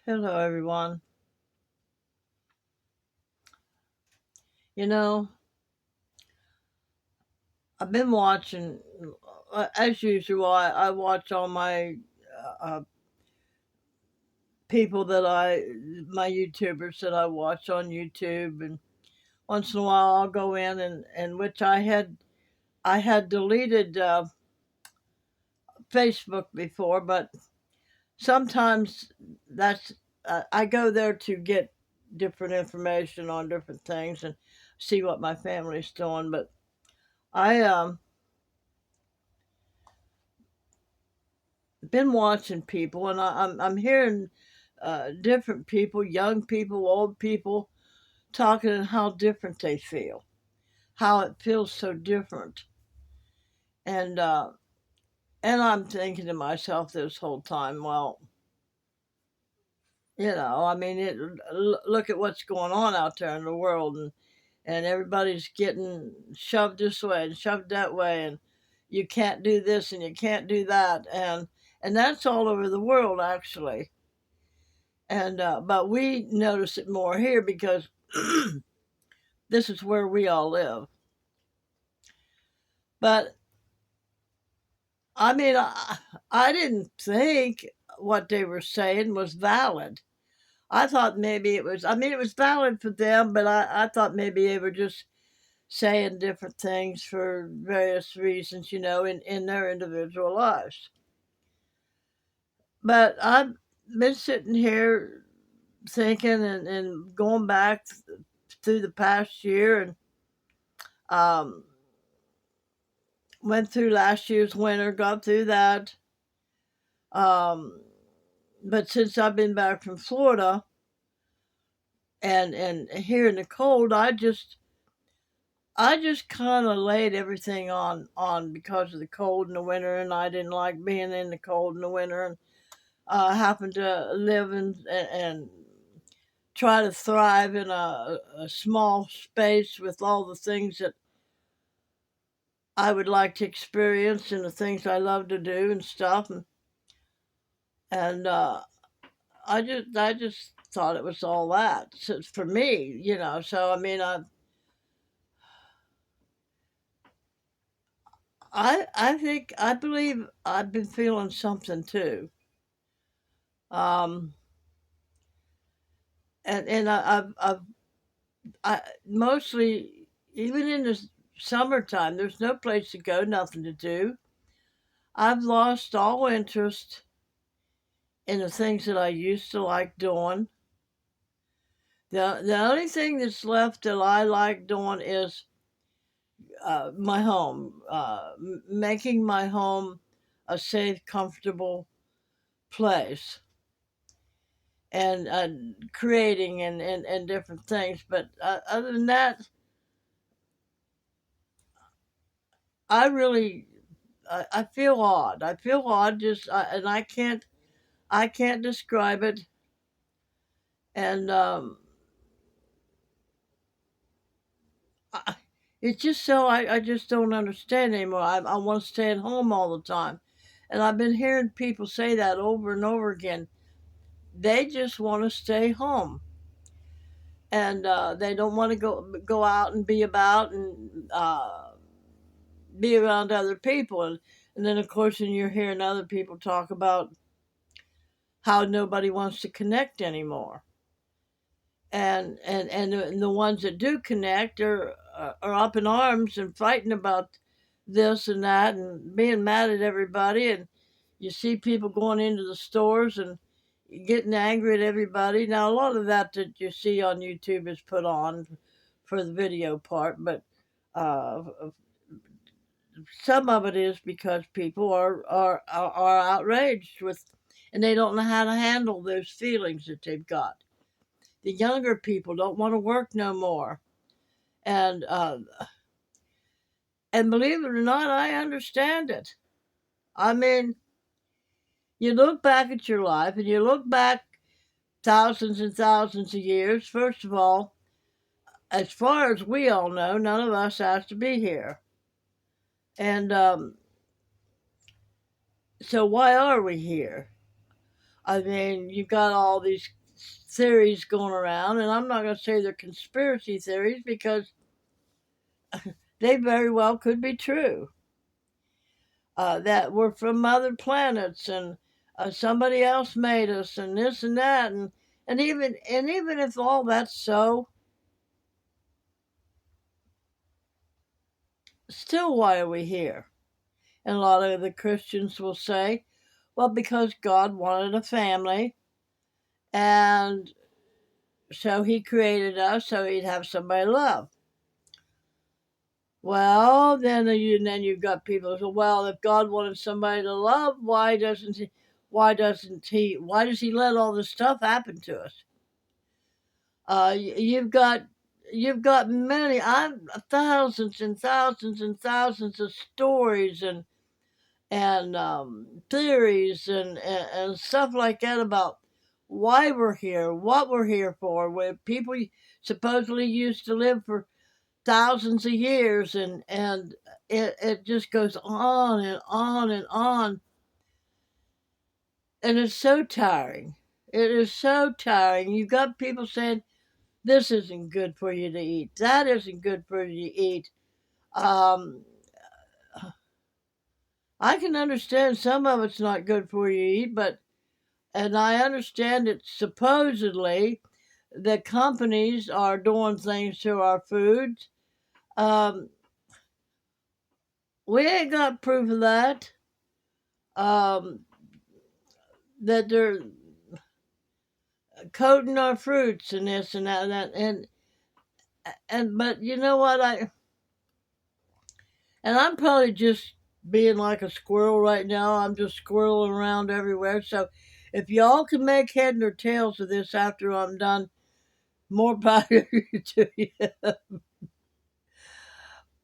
Hello, everyone. You know, I've been watching, as usual, I watch all my people my YouTubers that I watch on YouTube. And once in a while I'll go in and which I had deleted Facebook before, but sometimes that's, I go there to get different information on different things and see what my family's doing. But I been watching people, and I'm hearing different people, young people, old people, talking and how different they feel, how it feels so different, and uh, and I'm thinking to myself this whole time, well, I mean, look at what's going on out there in the world, and everybody's getting shoved this way and shoved that way, and you can't do this and you can't do that, and that's all over the world actually. And but we notice it more here because this is where we all live. But I mean, I didn't think what they were saying was valid. I thought maybe it was, I mean, it was valid for them, but I thought maybe they were just saying different things for various reasons, in their individual lives. But I've been sitting here thinking and going back through the past year, and um, went through last year's winter, got through that. Um, but since I've been back from Florida and here in the cold, I just kind of laid everything on because of the cold in the winter, and I didn't like being in the cold in the winter, and happened to live and try to thrive in a small space with all the things that I would like to experience and the things I love to do and stuff, and I just thought it was all that so for me. So I mean, I think I believe I've been feeling something too. Um, and I mostly, even in the summertime, there's no place to go, nothing to do. I've lost all interest in the things that I used to like doing. The only thing that's left that I like doing is my home, making my home a safe, comfortable place, and creating and different things. But other than that, I really I feel odd. I feel odd, and I can't describe it. And I, it's just so I just don't understand anymore. I want to stay at home all the time, and I've been hearing people say that over and over again. They just want to stay home, and they don't want to go out and be about and be around other people. And then of course, when you're hearing other people talk about how nobody wants to connect anymore, and the ones that do connect are up in arms and fighting about this and that and being mad at everybody. And you see people going into the stores and getting angry at everybody. Now, a lot of that you see on YouTube is put on for the video part, but uh, some of it is because people are outraged with, and they don't know how to handle those feelings that they've got. The younger people don't want to work no more, and and believe it or not, I understand it. I mean, you look back at your life, and you look back thousands and thousands of years. First of all, as far as we all know, none of us has to be here. And so why are we here? I mean, you've got all these theories going around, and I'm not going to say they're conspiracy theories because they very well could be true. That we're from other planets, and somebody else made us, and this and that, and even if all that's so, still, why are we here? And a lot of the Christians will say, well, because God wanted a family, and so He created us so He'd have somebody to love. Well, then you've got people who say, well, if God wanted somebody to love, why does He let all this stuff happen to us? You've got many, thousands and thousands and thousands of stories and theories and stuff like that about why we're here, what we're here for. Where people supposedly used to live for thousands of years, and it just goes on and on and on, and it's so tiring. It is so tiring. You've got people saying this isn't good for you to eat, that isn't good for you to eat. um, I can understand some of it's not good for you to eat, but and I understand it supposedly the companies are doing things to our foods. um, we ain't got proof of that. um, that they're coating our fruits and this and that and but you know what, I'm probably just being like a squirrel right now. I'm just squirreling around everywhere. So if y'all can make head or tails of this after I'm done, more power to you.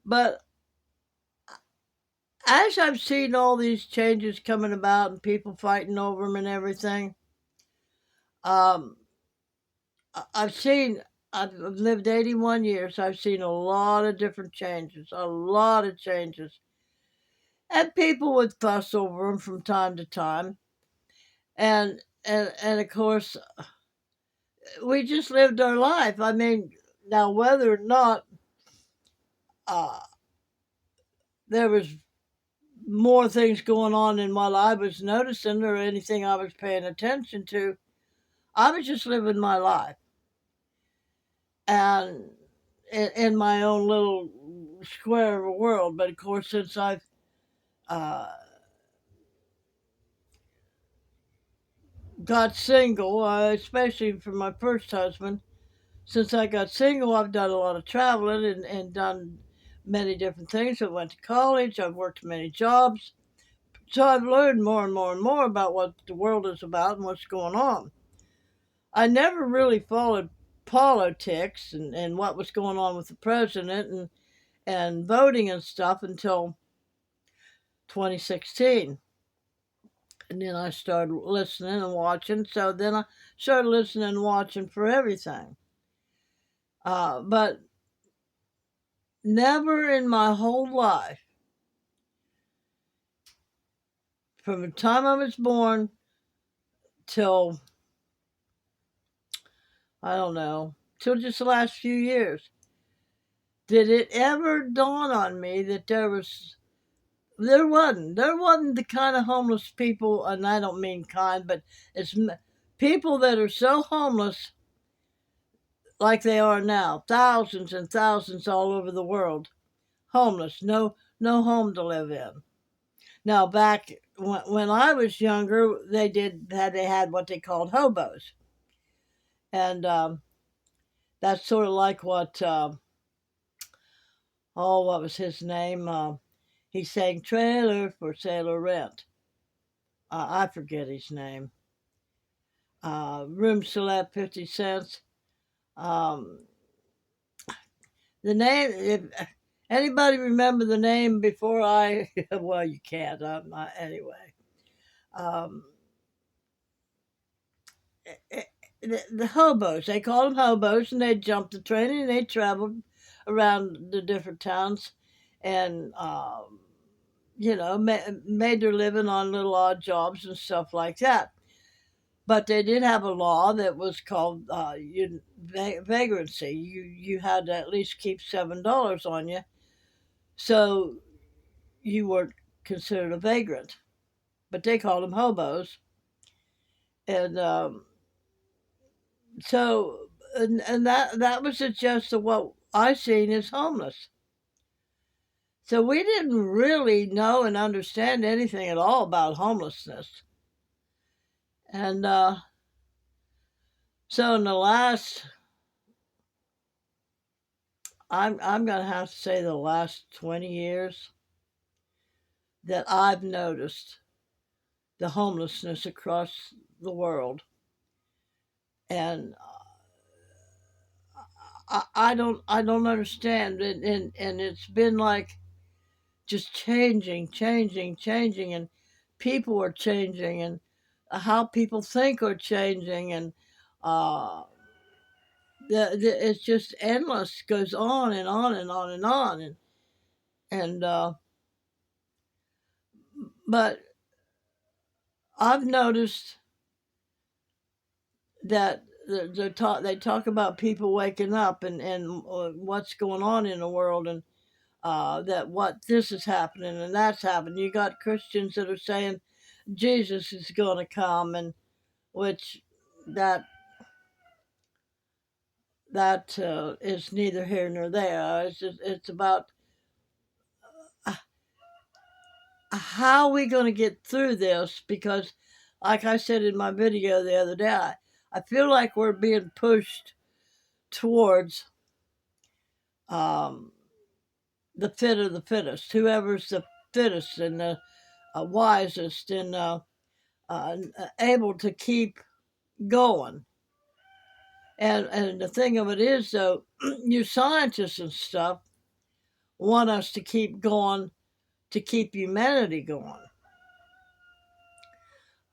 But as I've seen all these changes coming about and people fighting over them and everything, um, I've seen, I've lived 81 years. I've seen a lot of different changes, a lot of changes. And people would fuss over them from time to time. And of course, we just lived our life. I mean, now whether or not uh, there was more things going on than what I was noticing or anything I was paying attention to, I was just living my life and in my own little square of a world. But of course, since I've uh, got single, especially from my first husband, since I got single, I've done a lot of traveling and done many different things. I went to college, I've worked many jobs. So I've learned more and more and more about what the world is about and what's going on. I never really followed politics and what was going on with the president and voting and stuff until 2016. And then I started listening and watching. So then I started listening and watching for everything. But never in my whole life, from the time I was born till, I don't know, till just the last few years, did it ever dawn on me that there wasn't the kind of homeless people, and I don't mean kind, but it's people that are so homeless like they are now, thousands and thousands all over the world, homeless, no home to live in. Now back when I was younger, they had what they called hobos, and that's sort of like what what was his name? He sang "Trailer for Sailor Rent." I forget his name. Room select 50 cents. Um, the name. If anybody remember the name before I, well, you can't. Anyway. Um, the hobos. They called them hobos, and they'd jump the train and they traveled around the different towns, and made their living on little odd jobs and stuff like that. But they did have a law that was called vagrancy. You had to at least keep $7 on you, so you weren't considered a vagrant. But they called them hobos, and so and that was the gist of what I seen as homeless. So we didn't really know and understand anything at all about homelessness, and so in the last, I'm gonna have to say the last 20 years that I've noticed the homelessness across the world, and I don't understand, and it's been like just changing, and people are changing, and how people think are changing, and uh, it's just endless, goes on and on and on and on, and but I've noticed that they talk about people waking up, and what's going on in the world, and that what this is happening and that's happening. You got Christians that are saying Jesus is going to come, and which that is neither here nor there. It's about uh, how are we going to get through this, because, like I said in my video the other day, I feel like we're being pushed towards um, the fit of the fittest, whoever's the fittest and the wisest and able to keep going. And the thing of it is, though, you scientists and stuff want us to keep going, to keep humanity going.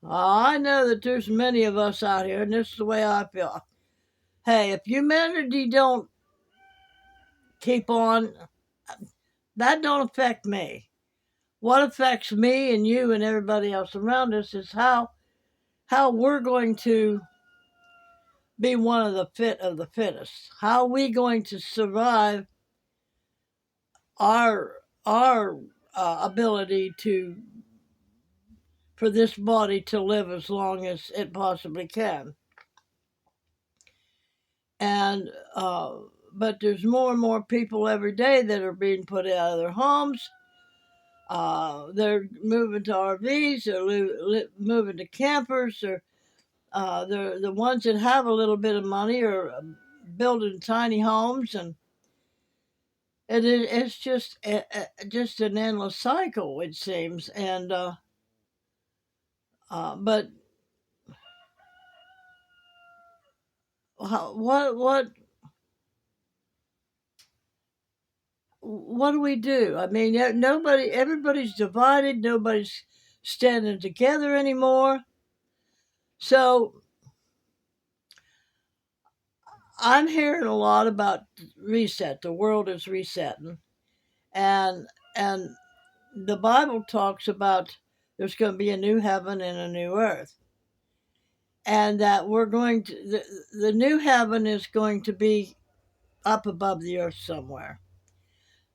I know that there's many of us out here, and this is the way I feel. Hey, if humanity don't keep on, that don't affect me. What affects me and you and everybody else around us is how we're going to be one of the fit of the fittest. How are we going to survive our ability to, for this body to live as long as it possibly can. And but there's more and more people every day that are being put out of their homes. They're moving to RVs, they're moving to campers, or they're the ones that have a little bit of money are building tiny homes, and it's just an endless cycle, it seems. And but what do we do? I mean, everybody's divided. Nobody's standing together anymore. So I'm hearing a lot about reset. The world is resetting, and and the Bible talks about there's going to be a new heaven and a new earth, and that we're going to the new heaven is going to be up above the earth somewhere.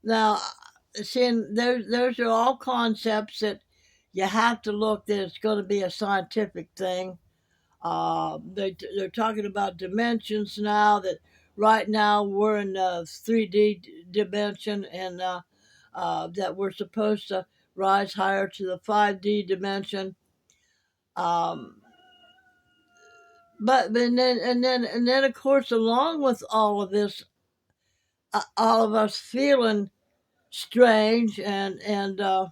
Now, seeing those are all concepts that you have to look that it's going to be a scientific thing. They're talking about dimensions now. That right now we're in the 3D dimension, and that we're supposed to rise higher to the 5D dimension. Um, but and then of course, along with all of this, all of us feeling strange and uh,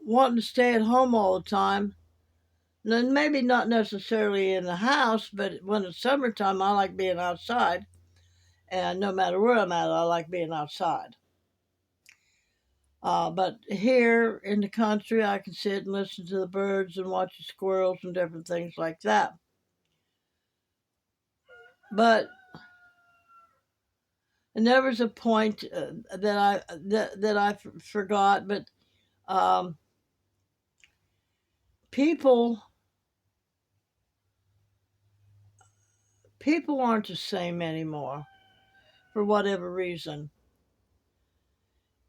wanting to stay at home all the time. And maybe not necessarily in the house, but when it's summertime, I like being outside. And no matter where I'm at, I like being outside. But here in the country, I can sit and listen to the birds and watch the squirrels and different things like that. But and there was a point that I forgot, but people people aren't the same anymore for whatever reason.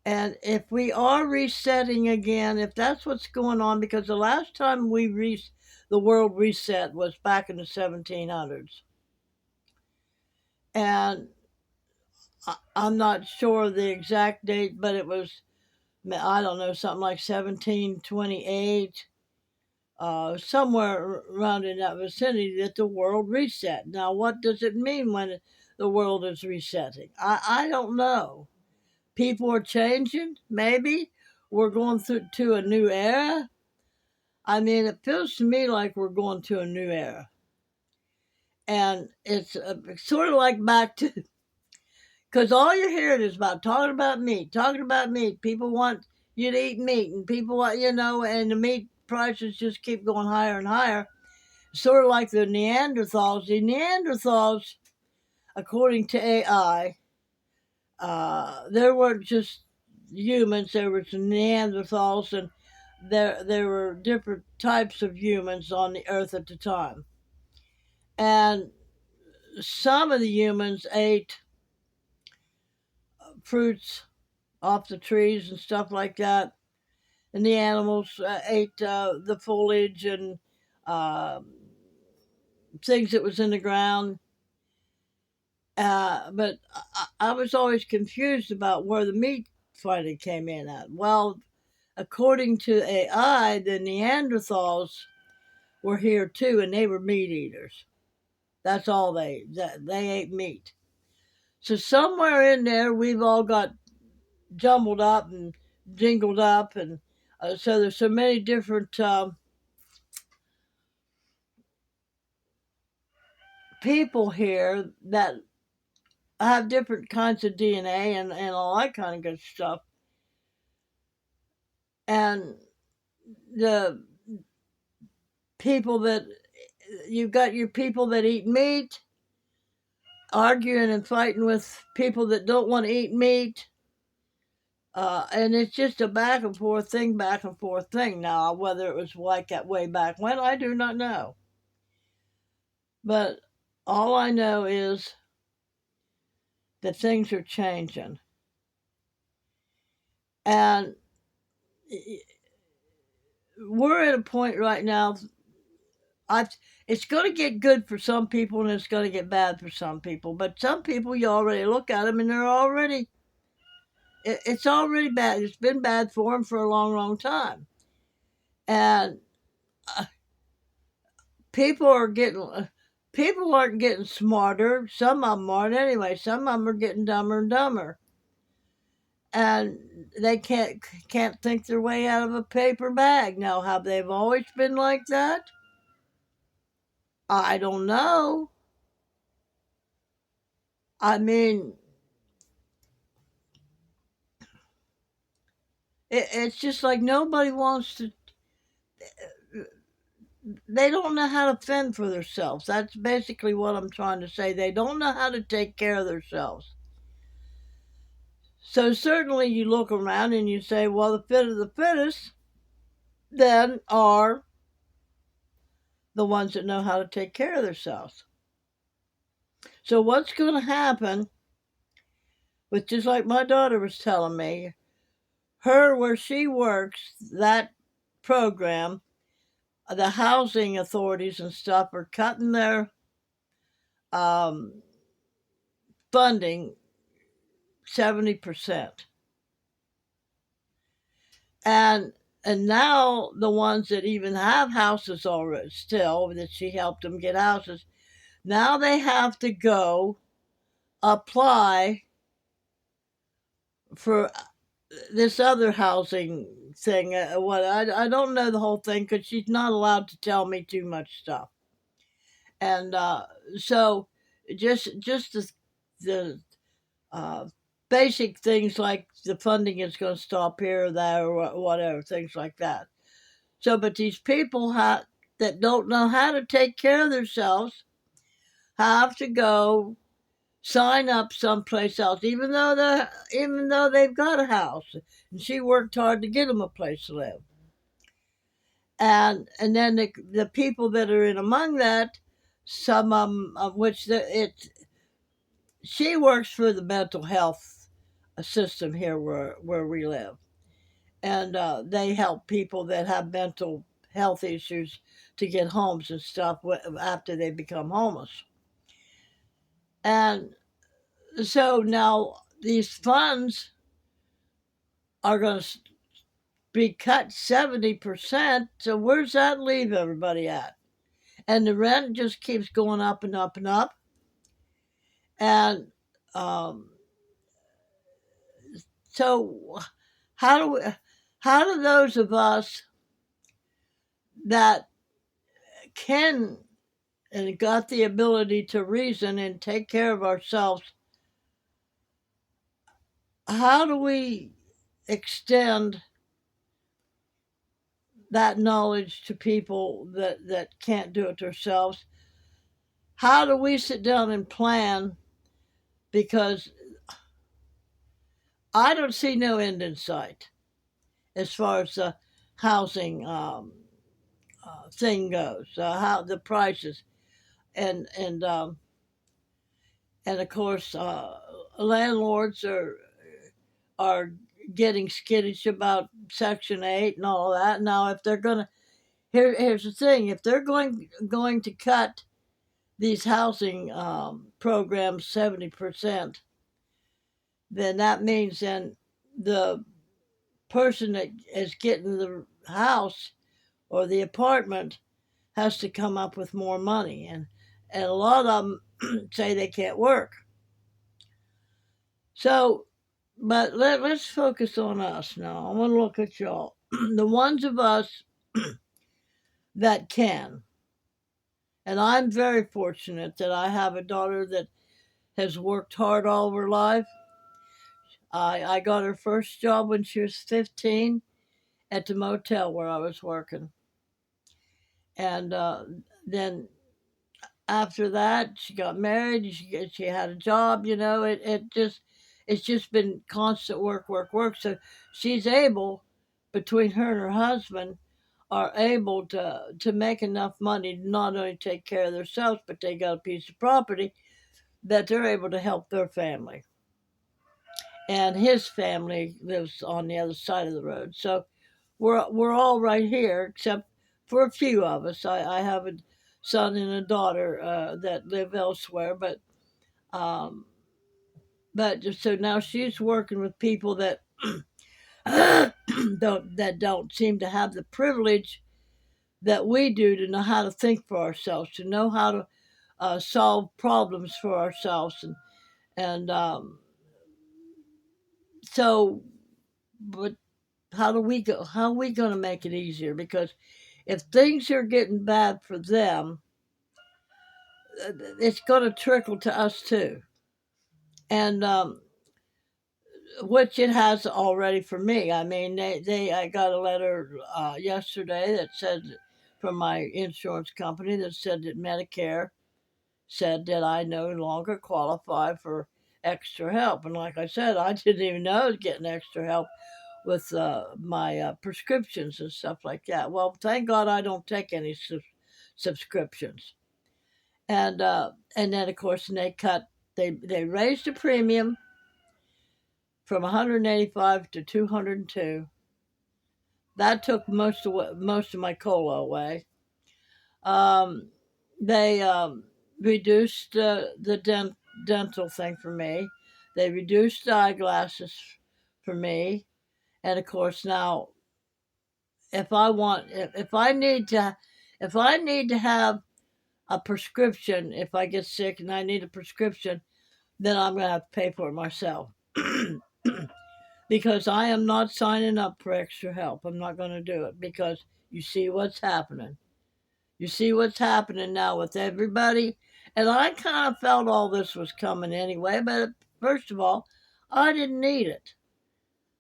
And if we are resetting again, if that's what's going on, because the last time the world reset was back in the 1700s. And I'm not sure the exact date, but it was, I don't know, something like 1728, somewhere around in that vicinity, that the world reset. Now, what does it mean when the world is resetting? I don't know. People are changing, maybe. We're going through to a new era. I mean, it feels to me like we're going to a new era. And it's sort of like back to, because all you're hearing is about talking about meat, talking about meat. People want you to eat meat, and people want, and the meat prices just keep going higher and higher. Sort of like the Neanderthals. The Neanderthals, according to AI, there weren't just humans, there were some Neanderthals, and there were different types of humans on the earth at the time. And some of the humans ate fruits off the trees and stuff like that, and the animals ate the foliage and things that was in the ground. But I was always confused about where the meat finally came in at. Well, according to AI, the Neanderthals were here too, and they were meat eaters. That's all they ate meat. So somewhere in there, we've all got jumbled up and jingled up, and so there's so many different people here that have different kinds of DNA and all that kind of good stuff. And the people that you've got your people that eat meat arguing and fighting with people that don't want to eat meat. And it's just a back and forth thing. Now, whether it was like that way back when, I do not know. But all I know is that things are changing. And we're at a point right now, it's going to get good for some people and it's going to get bad for some people. But some people, you already look at them and they're already, it's already bad. It's been bad for them for a long, long time. And people aren't getting smarter. Some of them aren't anyway. Some of them are getting dumber and dumber. And they can't think their way out of a paper bag. Now, have they always been like that? I don't know. I mean, it's just like nobody wants to. They don't know how to fend for themselves. That's basically what I'm trying to say. They don't know how to take care of themselves. So certainly you look around and you say, well, the fit of the fittest then are the ones that know how to take care of themselves. So what's going to happen with, just like my daughter was telling me, where she works, that program, the housing authorities and stuff are cutting their funding 70%. And now the ones that even have houses already still, that she helped them get houses, now they have to go apply for this other housing thing. I don't know the whole thing because she's not allowed to tell me too much stuff. And so just the basic things like the funding is going to stop here or there or whatever, things like that. So, but these people that don't know how to take care of themselves have to go sign up someplace else, even though they've got a house, and she worked hard to get them a place to live. And then the people that are in among that, some of which she works for the mental health system here where we live, and they help people that have mental health issues to get homes and stuff after they become homeless. And so now these funds are going to be cut 70%. So where's that leave everybody at? And the rent just keeps going up and up and up. And um, so how do we, how do those of us that can and got the ability to reason and take care of ourselves, how do we extend that knowledge to people that can't do it themselves? How do we sit down and plan? Because I don't see no end in sight as far as the housing thing goes, how the prices, and and um, and of course landlords are getting skittish about Section 8 and all of that. Now, if they're gonna here's the thing: if they're going to cut these housing programs 70%, then that means then the person that is getting the house or the apartment has to come up with more money, and a lot of them say they can't work. So, but let's focus on us now. I want to look at y'all, the ones of us that can. And I'm very fortunate that I have a daughter that has worked hard all her life. I got her first job when she was 15 at the motel where I was working. And then after that, she got married. She had a job. It's just been constant work, work, work. So she's able, between her and her husband, are able to make enough money to not only take care of themselves, but they got a piece of property that they're able to help their family. And his family lives on the other side of the road. So we're all right here, except for a few of us. I have a son and a daughter that live elsewhere, um, but so now she's working with people that don't seem to have the privilege that we do to know how to think for ourselves, to know how to solve problems for ourselves, and so, but how do we go? How are we going to make it easier? Because if things are getting bad for them, it's going to trickle to us too, and which it has already for me. I mean, I got a letter yesterday that said from my insurance company that said that Medicare said that I no longer qualify for extra help, and like I said, I didn't even know I was getting extra help with my prescriptions and stuff like that. Well, thank God I don't take any subscriptions. And then of course they raised the premium from 185 to 202. That took most of my cola away. Um, they reduced the dental thing for me. They reduced the eyeglasses for me, and of course now if I need to have a prescription, if I get sick and I need a prescription, then I'm going to have to pay for it myself. Because I am not signing up for extra help. I'm not going to do it because you see what's happening. You see what's happening now with everybody. And I kind of felt all this was coming anyway, but first of all, I didn't need it.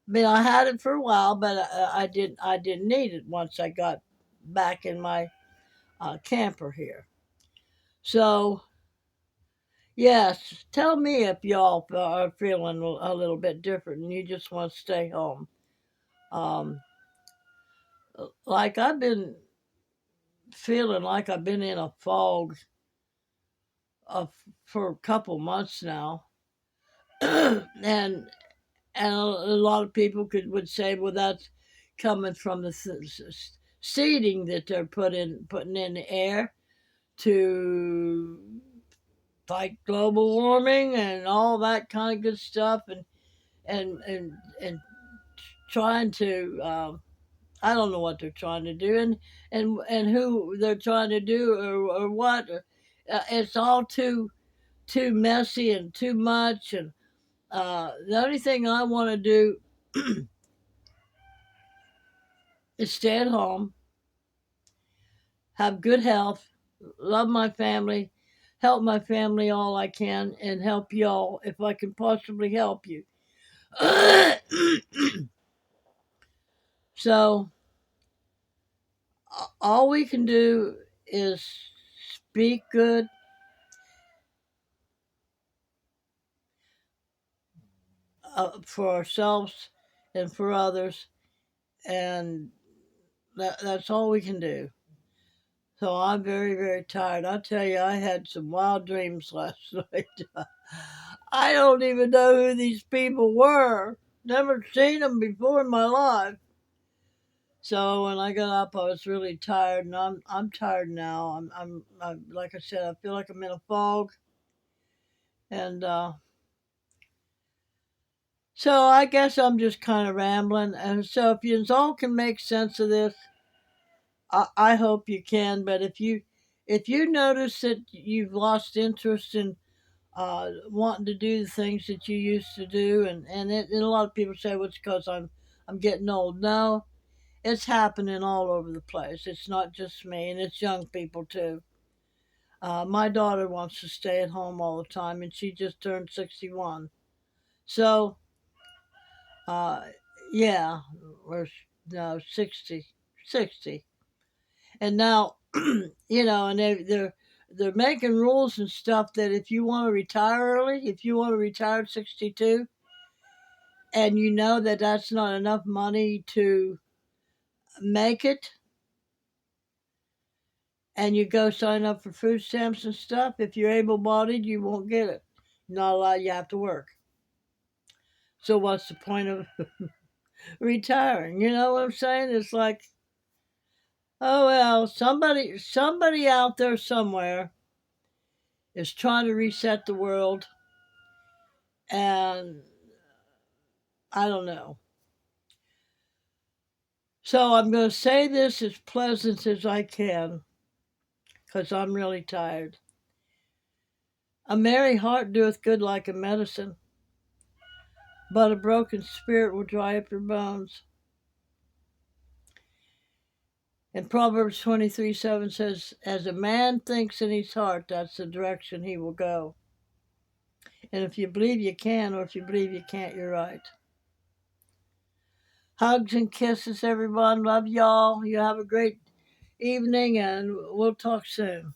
I mean, I had it for a while, but I didn't need it once I got back in my camper here. So yes, tell me if y'all are feeling a little bit different and you just want to stay home. Um, like I've been feeling like I've been in a fog for a couple months now, and a lot of people would say, well, that's coming from the seeding that they're putting in the air to fight global warming and all that kind of good stuff, and trying to I don't know what they're trying to do, and who they're trying to do, or what. It's all too messy and too much. And the only thing I want to do is stay at home, have good health, love my family, help my family all I can, and help y'all if I can possibly help you. So all we can do is speak good, for ourselves and for others, and that's all we can do. So I'm very, very tired. I'll tell you, I had some wild dreams last night. I don't even know who these people were. Never seen them before in my life. So when I got up, I was really tired, and I'm tired now. I'm like I said, I feel like I'm in a fog, and so I guess I'm just kind of rambling. And so if you all can make sense of this, I hope you can. But if you notice that you've lost interest in wanting to do the things that you used to do, and a lot of people say, well, it's because I'm getting old. No, it's happening all over the place. It's not just me, and it's young people too. My daughter wants to stay at home all the time, and she just turned 61. So, uh, yeah, or no, 60, 60. And now, and they're making rules and stuff that if you want to retire early, if you want to retire at 62, and you know that that's not enough money to make it, and you go sign up for food stamps and stuff, if you're able-bodied, you won't get it. Not allowed. You have to work. So what's the point of retiring? You know what I'm saying? It's like, oh well, somebody out there somewhere is trying to reset the world, and I don't know. So I'm going to say this as pleasant as I can, because I'm really tired. A merry heart doeth good like a medicine, but a broken spirit will dry up your bones. And Proverbs 23:7 says, as a man thinks in his heart, that's the direction he will go. And if you believe you can, or if you believe you can't, you're right. Hugs and kisses, everyone. Love y'all. You have a great evening, and we'll talk soon.